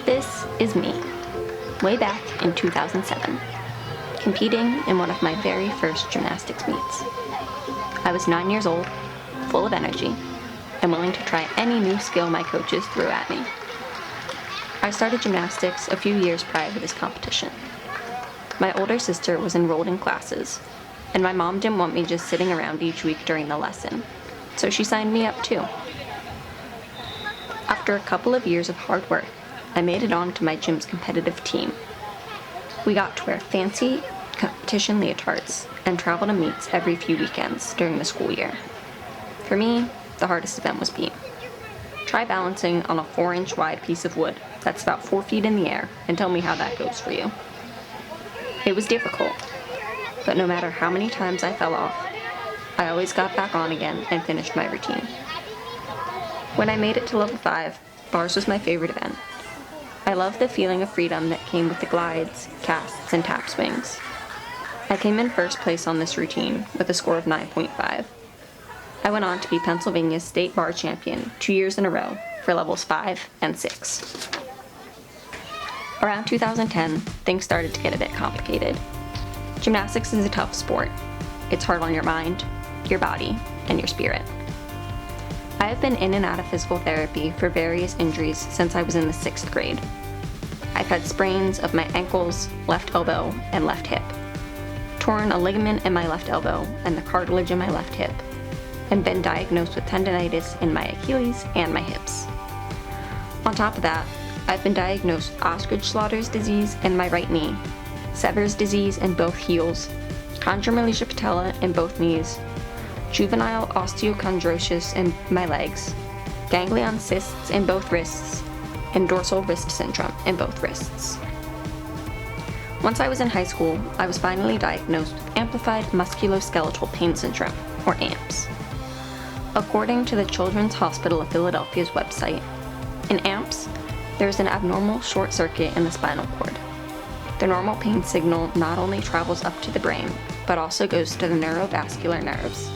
This is me, way back in 2007, competing in one of my very first gymnastics meets. I was 9 years old, full of energy, and willing to try any new skill my coaches threw at me. I started gymnastics a few years prior to this competition. My older sister was enrolled in classes, and my mom didn't want me just sitting around each week during the lesson, so she signed me up too. After a couple of years of hard work, I made it on to my gym's competitive team. We got to wear fancy competition leotards and travel to meets every few weekends during the school year. For me, the hardest event was beam. Try balancing on a 4-inch wide piece of wood that's about 4 feet in the air and tell me how that goes for you. It was difficult, but no matter how many times I fell off, I always got back on again and finished my routine. When I made it to level 5, bars was my favorite event. I loved the feeling of freedom that came with the glides, casts, and tap swings. I came in first place on this routine with a score of 9.5. I went on to be Pennsylvania's state bar champion 2 years in a row for levels 5 and 6. Around 2010, things started to get a bit complicated. Gymnastics is a tough sport. It's hard on your mind, your body, and your spirit. I have been in and out of physical therapy for various injuries since I was in the 6th grade. I've had sprains of my ankles, left elbow, and left hip, torn a ligament in my left elbow and the cartilage in my left hip, and been diagnosed with tendinitis in my Achilles and my hips. On top of that, I've been diagnosed with Osgood-Schlatter's disease in my right knee, Sever's disease in both heels, chondromalacia patella in both knees, juvenile osteochondrosis in my legs, ganglion cysts in both wrists, and dorsal wrist syndrome in both wrists. Once I was in high school, I was finally diagnosed with amplified musculoskeletal pain syndrome, or AMPS. According to the Children's Hospital of Philadelphia's website, in AMPS, there is an abnormal short circuit in the spinal cord. The normal pain signal not only travels up to the brain, but also goes to the neurovascular nerves.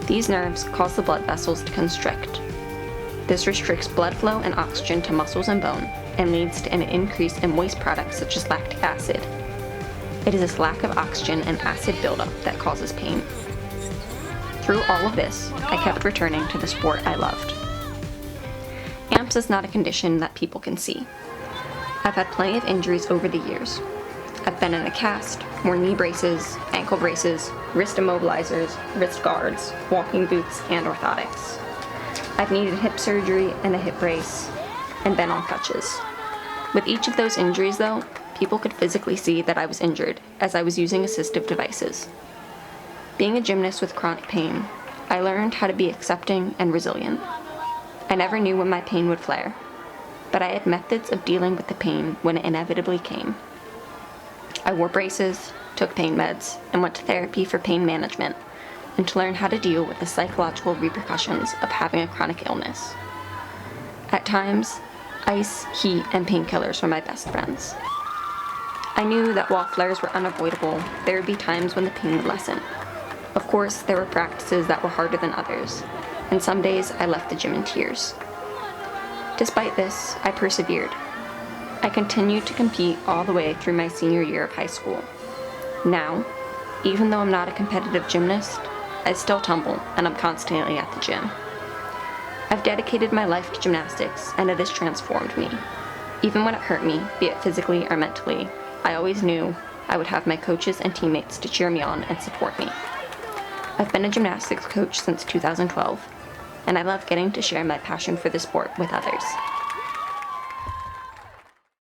These nerves cause the blood vessels to constrict. This restricts blood flow and oxygen to muscles and bone, and leads to an increase in waste products such as lactic acid. It is this lack of oxygen and acid buildup that causes pain. Through all of this, I kept returning to the sport I loved. AMPS is not a condition that people can see. I've had plenty of injuries over the years. I've been in a cast, worn knee braces, ankle braces, wrist immobilizers, wrist guards, walking boots, and orthotics. I've needed hip surgery and a hip brace, and been on crutches. With each of those injuries though, people could physically see that I was injured as I was using assistive devices. Being a gymnast with chronic pain, I learned how to be accepting and resilient. I never knew when my pain would flare, but I had methods of dealing with the pain when it inevitably came. I wore braces, took pain meds, and went to therapy for pain management, and to learn how to deal with the psychological repercussions of having a chronic illness. At times, ice, heat, and painkillers were my best friends. I knew that while flares were unavoidable, there would be times when the pain would lessen. Of course, there were practices that were harder than others, and some days I left the gym in tears. Despite this, I persevered. I continued to compete all the way through my senior year of high school. Now, even though I'm not a competitive gymnast, I still tumble and I'm constantly at the gym. I've dedicated my life to gymnastics and it has transformed me. Even when it hurt me, be it physically or mentally, I always knew I would have my coaches and teammates to cheer me on and support me. I've been a gymnastics coach since 2012, and I love getting to share my passion for the sport with others.